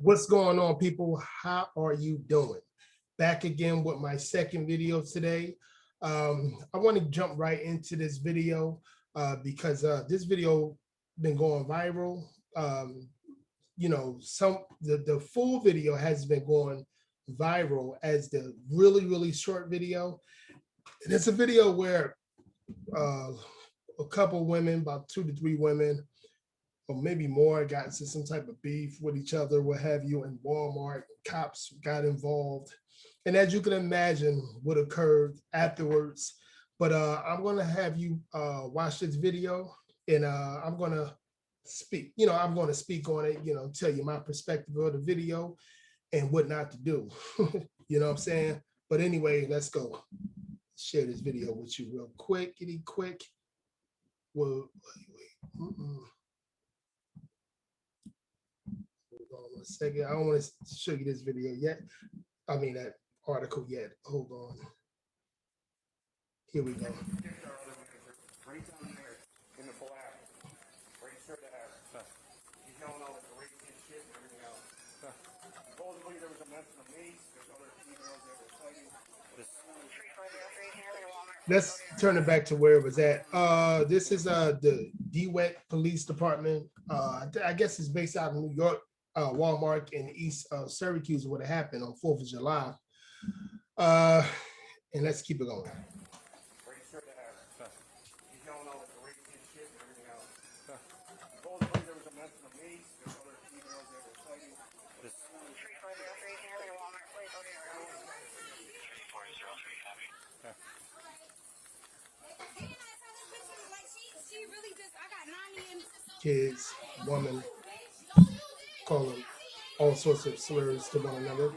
What's going on, people? How are you doing? Back again with my second video today. I want to jump right into this video because this video been going viral. The full video has been going viral as the really short video. And it's a video where a couple women, about 2 to 3 women, or maybe more, got into some type of beef with each other, what have you, in Walmart. Cops got involved. And as you can imagine, what occurred afterwards. But I'm going to have you watch this video, and I'm going to speak. I'm going to speak on it, tell you my perspective of the video and what not to do. You know what I'm saying? But anyway, let's go. Share this video with you real quick. Quick. Well, wait. Hold on a second. I don't want to show you this video yet. I mean, that article yet. Hold on. Here we go. Right down there in the black. Right sure to have. He's yelling out like the race and shit and everything else. Supposedly there was a mention of mace. There's other females that were fighting. Let's turn it back to where it was at. This is the DeWitt Police Department. I guess it's based out of New York. Walmart in East Syracuse, what happened on 4th of July. And let's keep it going. Right sure to have. He's yelling out like the race and shit and everything else. Supposedly there was a mention of mace. There's other females that were fighting. Kids, woman, call them all sorts of slurs to one another.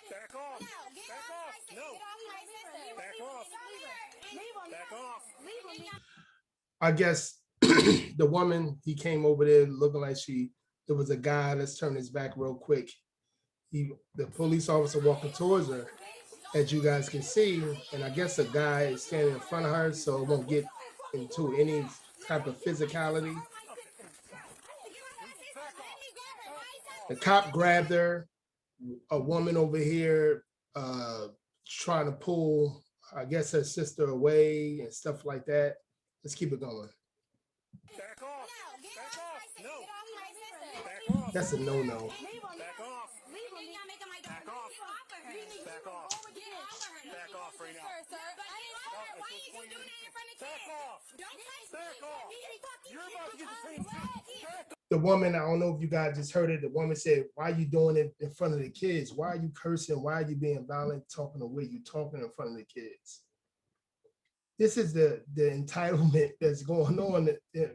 Back off. No. Back off. Back off. I guess the woman, he came over there looking like there was a guy. Let's turn his back real quick. The police officer walking towards her, as you guys can see, and I guess a guy is standing in front of her, so it won't get into any type of physicality. The cop grabbed her. A woman over here trying to pull, I guess, her sister away and stuff like that. Let's keep it going. Back off. Back off. No. Back off. That's a no-no. Back off. Back off. Back off. Back off right now. Why are you doing that in front of kids? Back off. Back off. You're about to get the same shit. The woman, I don't know if you guys just heard it. The woman said, "Why are you doing it in front of the kids? Why are you cursing? Why are you being violent, talking the way you talking in front of the kids?" This is the entitlement that's going on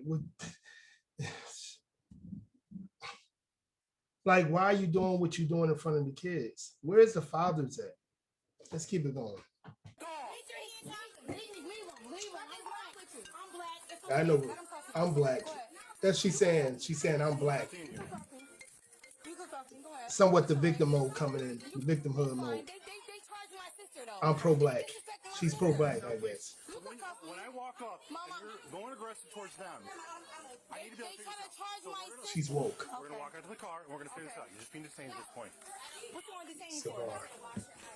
with. Like, why are you doing what you're doing in front of the kids? Where's the fathers at? Let's keep it going. I know I'm black. That's she's saying. She's saying I'm black. Somewhat the victim mode coming in, the victimhood mode. I'm pro-black. She's pro-black, I guess. When I walk up and you're going aggressive towards them, I need to be able to figure this out. She's woke. We're going to walk out to the car and we're going to figure this out. You're just being detained at this point. What you want to detain So, for?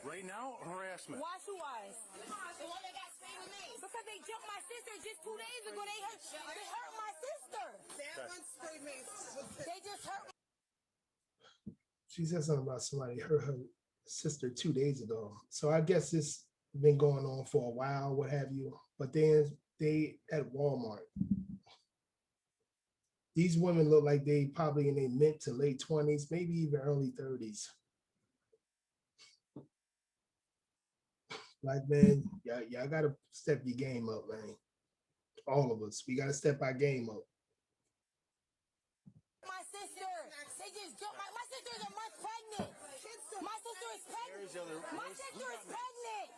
Right now, harassment. Why who was? The one that got sprayed with me. Because they jumped my sister just 2 days ago. They hurt my sister. They just hurt. She said something about somebody hurt her sister 2 days ago. So I guess this been going on for a while, what have you. But then they at Walmart. These women look like they probably in their mid to late 20s, maybe even early 30s. Like, man, y'all gotta step your game up, man. All of us, we gotta step our game up. My sister, they just jumped my sister is a month pregnant. My sister is pregnant. My sister is pregnant.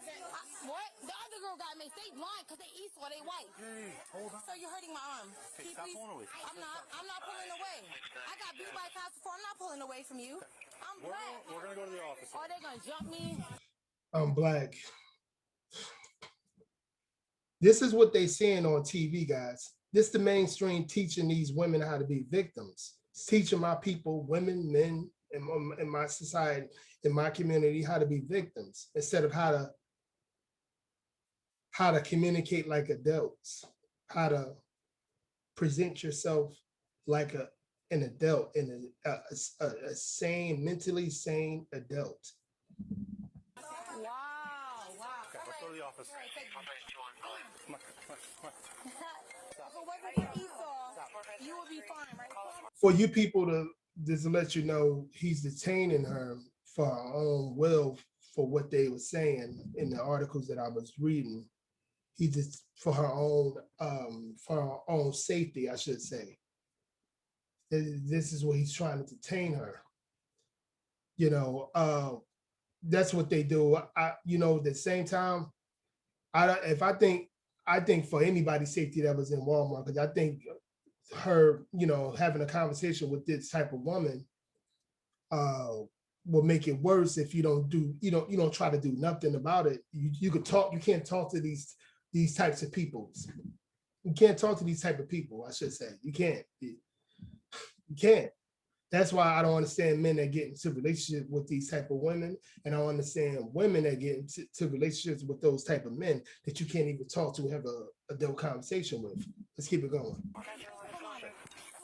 What? The other girl got me. They blind because they east or they white. Hey, hold on. So you're hurting my arm. Hey, stop pulling away. I'm not pulling away. I got beat by cops before. I'm not pulling away from you. I'm black. We're going to go to the office. Are they going to jump me? I'm black. This is what they saying on TV, guys. This the mainstream teaching these women how to be victims. It's teaching my people, women, men, in my society, in my community, how to be victims instead of how to communicate like adults, how to present yourself like an adult and a sane, mentally sane adult. Wow, wow. Okay, let's go to the office. Come on, come on, come on. If it wasn't for Esau, you would be fine, right? For you people to just let you know, he's detaining her for her own will, for what they were saying in the articles that I was reading. He just for her own safety, I should say. This is what he's trying to detain her. You know, that's what they do. At the same time, I think for anybody's safety that was in Walmart, because I think her, having a conversation with this type of woman will make it worse if you don't try to do nothing about it. You could talk, you can't talk to these types of people. You can't talk to these type of people, I should say. You can't. You can't. That's why I don't understand men that get into relationships with these type of women, and I don't understand women that get into relationships with those type of men that you can't even talk to, have a adult conversation with. Let's keep it going. If it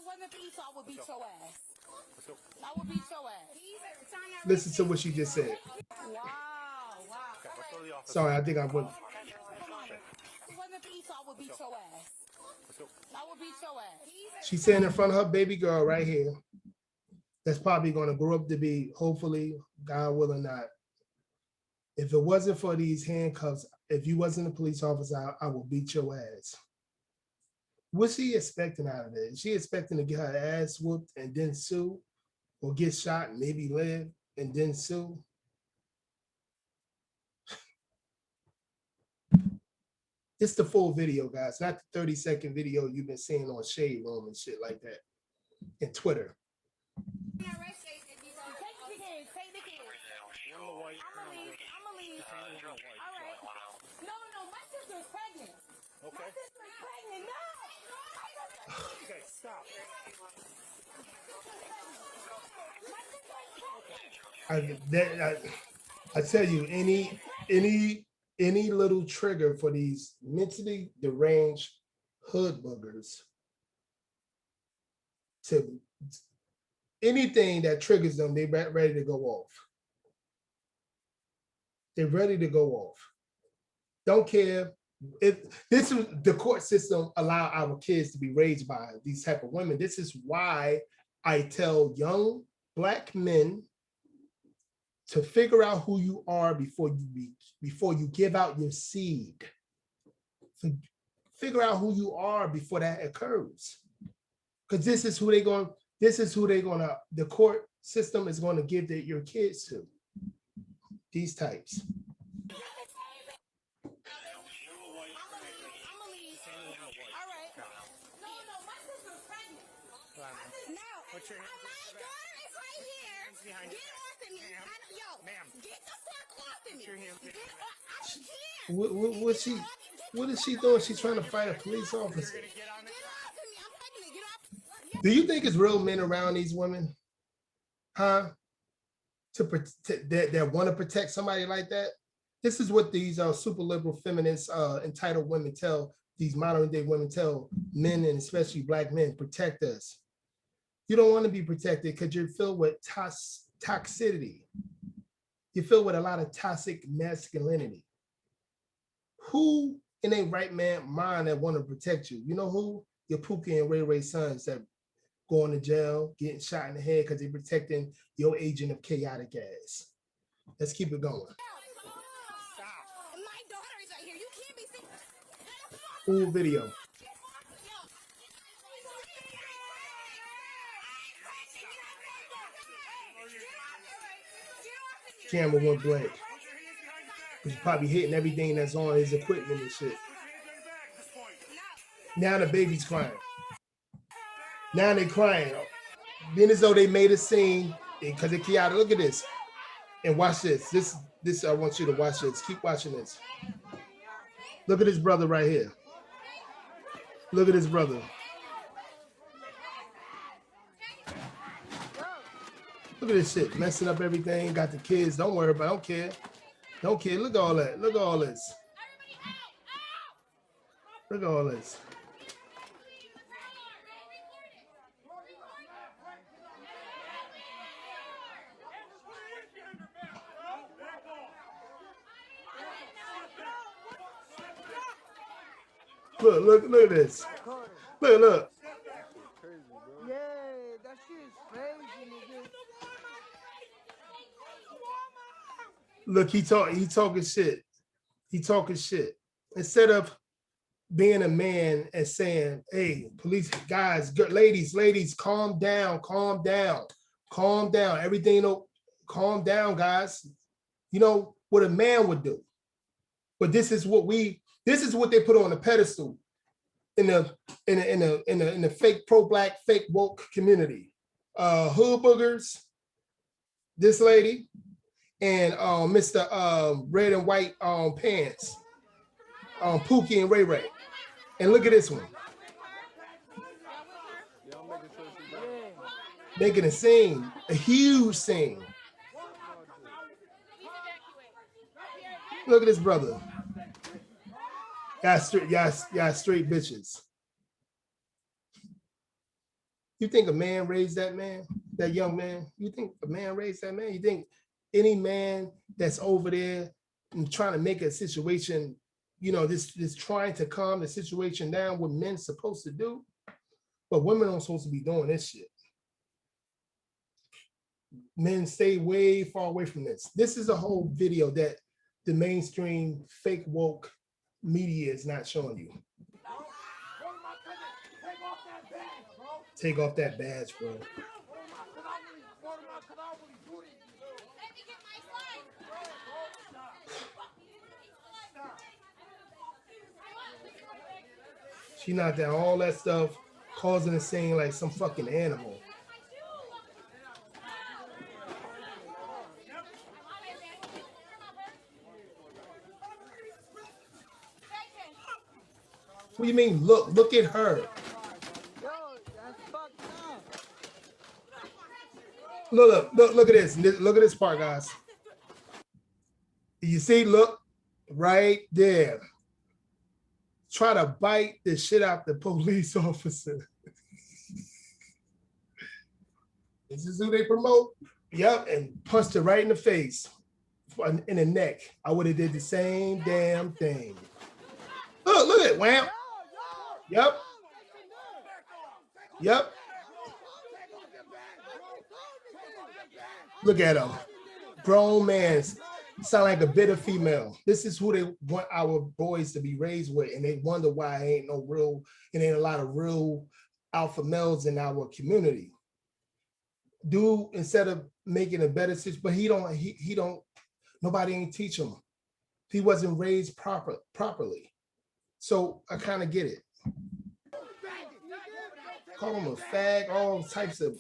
wasn't for Esau, I would beat your ass. Let's go. I would beat your ass. Listen to what she just said. Wow, wow. Okay, let's go to the office. Sorry, I think I went. If it wasn't for Esau, I would beat your ass. Let's go. I would beat your ass. She's saying in front of her baby girl right here, that's probably going to grow up to be, hopefully, God willing not. If it wasn't for these handcuffs, if you wasn't a police officer, I will beat your ass. What's she expecting out of it? Is she expecting to get her ass whooped and then sue? Or get shot and maybe live and then sue? It's the full video, guys, not the 30-second video you've been seeing on Shade Room and shit like that, and Twitter. No, my sister's pregnant. Okay. My sister's pregnant. No. Okay, stop. I tell you, any little trigger for these mentally deranged hood boogers, to anything that triggers them, they're ready to go off. They're ready to go off. Don't care. This is the court system allow our kids to be raised by these type of women. This is why I tell young Black men to figure out who you are before you give out your seed. Figure out who you are before that occurs. Because this is who the court system is going to give your kids to. These types. Put your hands daughter is right here. behind Get you. off of me. Ma'am. Get the fuck off of me. Your hands Get off. What is she doing? She's trying to fight a police officer. Get on it. Get off of me. I'm pregnant. Get off. Do you think it's real men around these women? Huh? That want to protect somebody like that? This is what these super liberal feminists, entitled women tell, these modern day women tell men, and especially Black men, protect us. You don't want to be protected because you're filled with toxicity. You're filled with a lot of toxic masculinity. Who in a right mind that want to protect you? You know who? Your Pookie and Ray Ray sons that going to jail, getting shot in the head because they're protecting your agent of chaotic ass. Let's keep it going. Stop. My daughter is right here. You can't be sitting. Full video. Camera went blank. He's probably hitting everything that's on his equipment and shit. Now the baby's crying. Now they're crying. Then as though they made a scene because they chaotic. Look at this. And watch this. This I want you to watch this. Keep watching this. Look at his brother right here. Look at his brother. Look at this shit, messing up everything. Got the kids. Don't worry about it. Don't care. Don't care. Look at all that. Look at all this. Look at all this. Look at this. Look. Yeah, that shit is crazy, nigga. Look, he talking shit. He talking shit. Instead of being a man and saying, hey, police guys, ladies, calm down. Everything, calm down, guys. You know what a man would do. But this is what they put on the pedestal in the fake pro-black, fake woke community. Hood boogers, this lady, and Mr. Red and White pants, Pookie and Ray Ray. And look at this one. Making a scene, a huge scene. Look at this brother. Y'all straight bitches. You think a man raised that man, that young man? You think a man raised that man? You think any man that's over there and trying to make a situation, this trying to calm the situation down, what men's supposed to do? But women aren't supposed to be doing this shit. Men stay way far away from this. This is a whole video that the mainstream fake woke media is not showing you. Take off that badge, bro. She knocked down all that stuff, causing a scene like some fucking animal. What do you mean? Look at her. Look at this. Look at this part, guys. You see, look right there. Try to bite the shit out the police officer. This is who they promote. Yep, and punched her right in the face, in the neck. I would have did the same damn thing. Look at it, wham. Yep. Look at him. Grown man. Sound like a bitter female. This is who they want our boys to be raised with, and they wonder why ain't a lot of real alpha males in our community. Dude, instead of making a better situation, but he don't. Nobody ain't teach him. He wasn't raised properly. So I kind of get it. Call him a fag, all types of.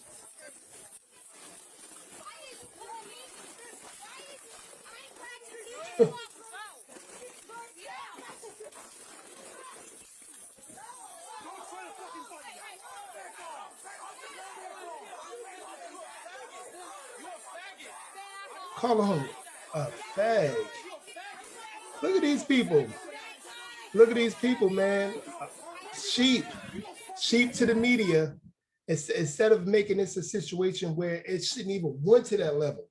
Call him a fag. Look at these people. Look at these people, man. Sheep to the media. Instead of making this a situation where it shouldn't even went to that level.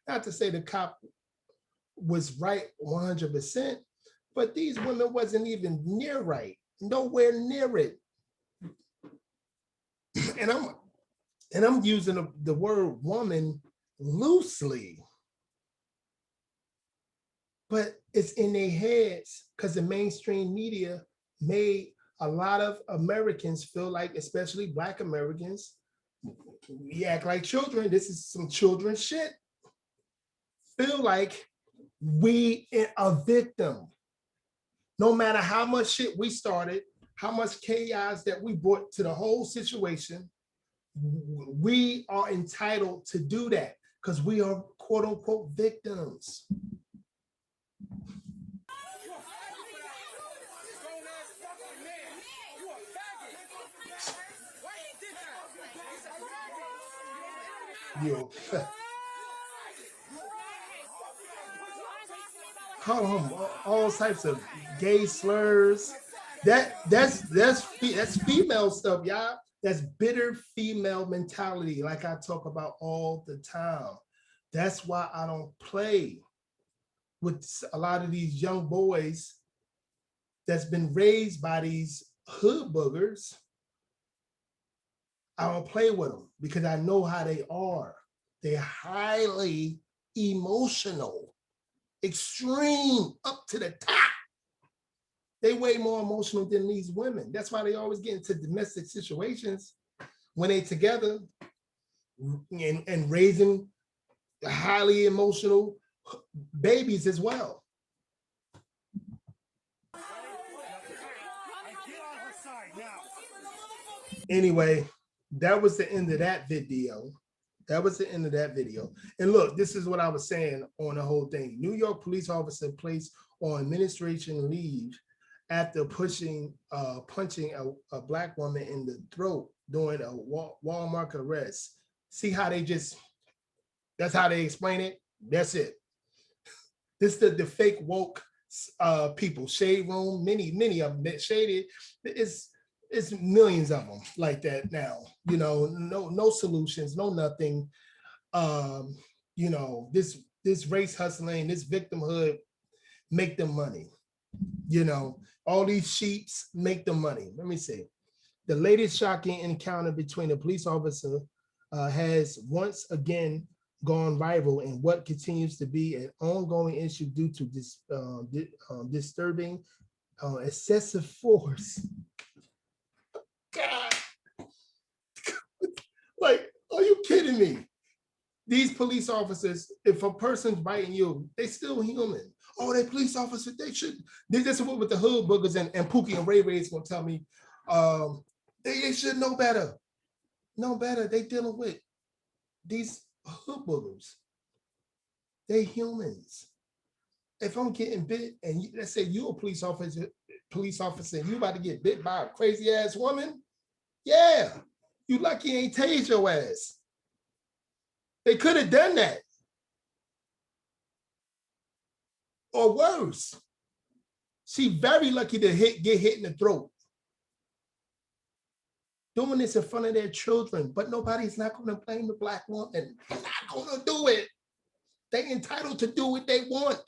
Not to say the cop was right 100%, but these women wasn't even near right. Nowhere near it. And I'm using the word woman loosely. But it's in their heads because the mainstream media made a lot of Americans feel like, especially Black Americans, we act like children. This is some children shit. Feel like we a victim. No matter how much shit we started, how much chaos that we brought to the whole situation, we are entitled to do that because we are quote unquote victims. You call him all types of gay slurs. That's female stuff, y'all. That's bitter female mentality, like I talk about all the time. That's why I don't play with a lot of these young boys that's been raised by these hood boogers. I don't play with them because I know how they are. They're highly emotional, extreme, up to the top. They way more emotional than these women. That's why they always get into domestic situations when they together and raising highly emotional babies as well. Anyway, that was the end of that video. That was the end of that video. And look, this is what I was saying on the whole thing. New York police officer placed on administration leave after punching a black woman in the throat during a Walmart arrest. See how that's how they explain it? That's it. This is the fake woke people, Shade Room, many of them that shaded. It's millions of them like that now. No solutions, no nothing. This race hustling, this victimhood make them money. All these sheeps make them money. Let me see. The latest shocking encounter between a police officer has once again gone viral in what continues to be an ongoing issue due to this disturbing excessive force. God, like, are you kidding me? These police officers, if a person's biting you, they still human. Oh, they police officers, they should. This is what the hood boogers and Pookie and Ray Ray's gonna tell me. They should know better. Know better. They dealing with these hood boogers. They humans. If I'm getting bit, and let's say you're a police officer, and you about to get bit by a crazy ass woman, yeah, you lucky ain't tased your ass. They could have done that. Or worse. She very lucky to get hit in the throat. Doing this in front of their children, but nobody's not going to blame the black woman. They're not going to do it. They're entitled to do what they want.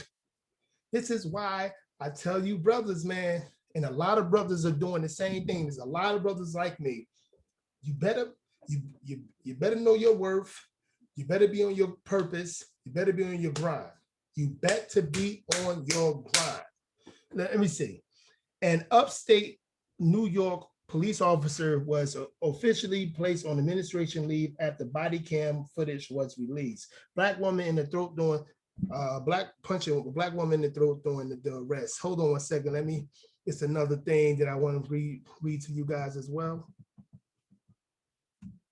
This is why I tell you, brothers, man, and a lot of brothers are doing the same thing. There's a lot of brothers like me. You better know your worth. You better be on your purpose. You better be on your grind. You better be on your grind. Let me see. An upstate New York police officer was officially placed on administration leave after body cam footage was released. Black woman in the throat doing punching a black woman in the throat during the arrest. Hold on one second. It's another thing that I want to read to you guys as well.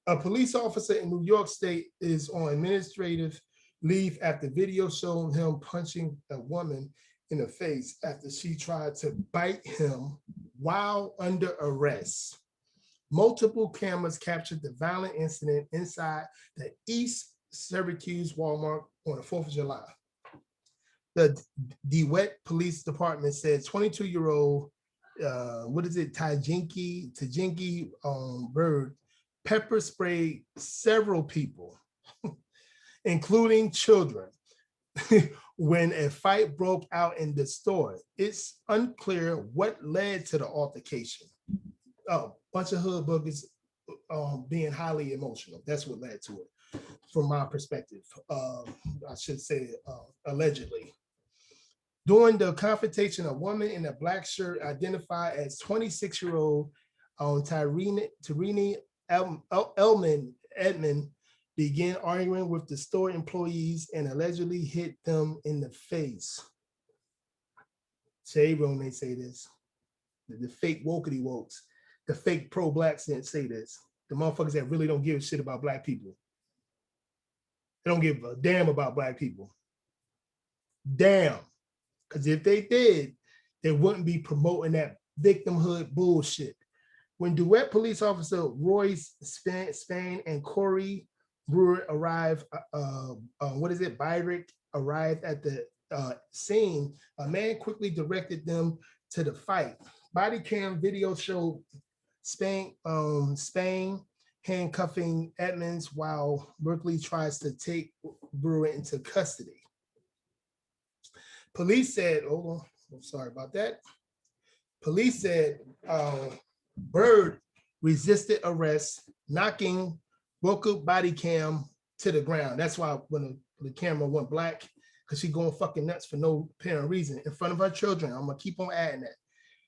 A police officer in New York State is on administrative leave after video showing him punching a woman in the face after she tried to bite him while under arrest. Multiple cameras captured the violent incident inside the East Syracuse Walmart on the 4th of July. The DeWitt Police Department said 22-year-old, Tajinki Bird pepper sprayed several people, including children, when a fight broke out in the store. It's unclear what led to the altercation. Oh, bunch of hood boogers being highly emotional. That's what led to it, from my perspective. I should say allegedly. During the confrontation, a woman in a black shirt identified as 26-year-old Tyrini Edmond began arguing with the store employees and allegedly hit them in the face. Shade Room, they say this. The fake wokety wokes, the fake pro-blacks didn't say this. The motherfuckers that really don't give a shit about black people. They don't give a damn about black people. Damn. Because if they did, they wouldn't be promoting that victimhood bullshit. When DeWitt police officer Roy Spain and Corey Brewer arrived, Byrick arrived at the scene. A man quickly directed them to the fight. Body cam video showed Spain handcuffing Edmonds while Berkeley tries to take Brewer into custody. Police said, hold on, I'm sorry about that. Police said Bird resisted arrest, knocking Booker body cam to the ground. That's why when the camera went black, because she going fucking nuts for no apparent reason in front of her children. I'm gonna keep on adding that.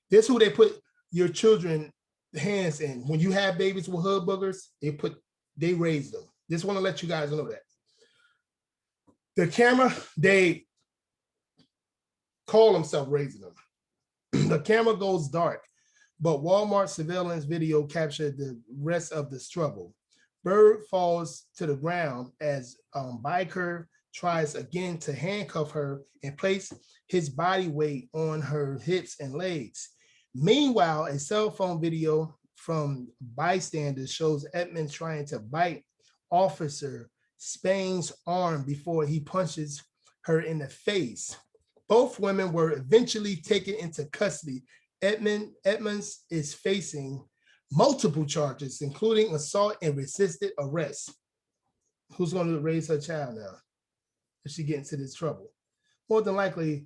This who they put your children hands in. When you have babies with hood boogers, they raise them. Just want to let you guys know that. The camera, they call themselves raising them. The camera goes dark, but Walmart surveillance video captured the rest of the struggle. Bird falls to the ground as Biker tries again to handcuff her and place his body weight on her hips and legs. Meanwhile, a cell phone video from bystanders shows Edmund trying to bite Officer Spain's arm before he punches her in the face. Both women were eventually taken into custody. Edmonds is facing multiple charges, including assault and resisted arrest. Who's going to raise her child now if she gets into this trouble? More than likely,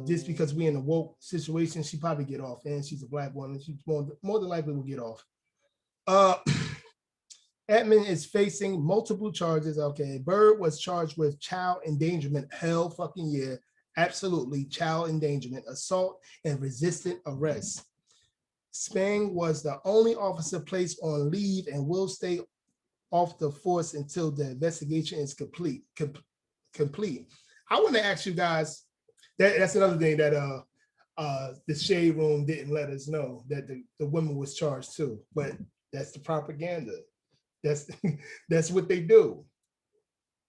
just because we're in a woke situation, she probably get off, and she's a black woman. She more than likely will get off. Edmund is facing multiple charges. Okay, Bird was charged with child endangerment. Hell fucking yeah, absolutely, child endangerment, assault, and resisted arrest. Spang was the only officer placed on leave and will stay off the force until the investigation is complete. I want to ask you guys, that's another thing that the Shade Room didn't let us know, that the woman was charged too, but that's the propaganda. That's what they do.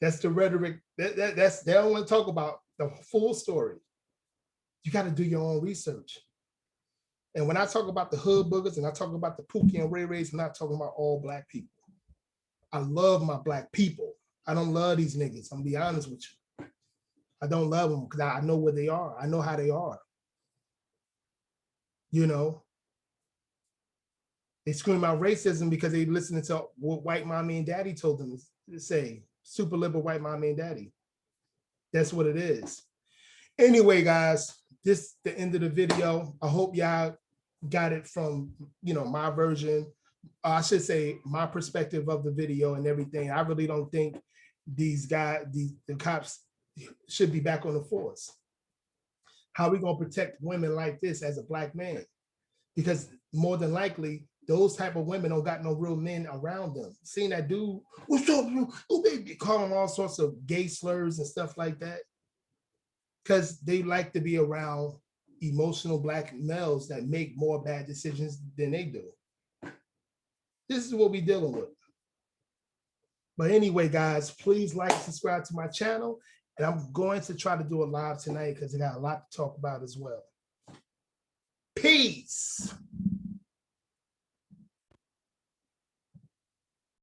That's the rhetoric. That's they don't want to talk about the full story. You got to do your own research. And when I talk about the hood boogers and I talk about the Pookie and Ray Rays, I'm not talking about all black people. I love my black people. I don't love these niggas. I'm gonna be honest with you. I don't love them because I know where they are. I know how they are. You know, they scream out racism because they listening to what white mommy and daddy told them to say. Super liberal white mommy and daddy. That's what it is. Anyway, guys, this is the end of the video. I hope y'all got it from, my version. I should say my perspective of the video and everything. I really don't think these guys, the cops should be back on the force. How are we gonna protect women like this as a black man? Because more than likely, those type of women don't got no real men around them. Seeing that dude, what's up, oh baby, calling all sorts of gay slurs and stuff like that. Because they like to be around emotional black males that make more bad decisions than they do. This is what we're dealing with. But anyway, guys, please like and subscribe to my channel. And I'm going to try to do a live tonight because I got a lot to talk about as well. Peace.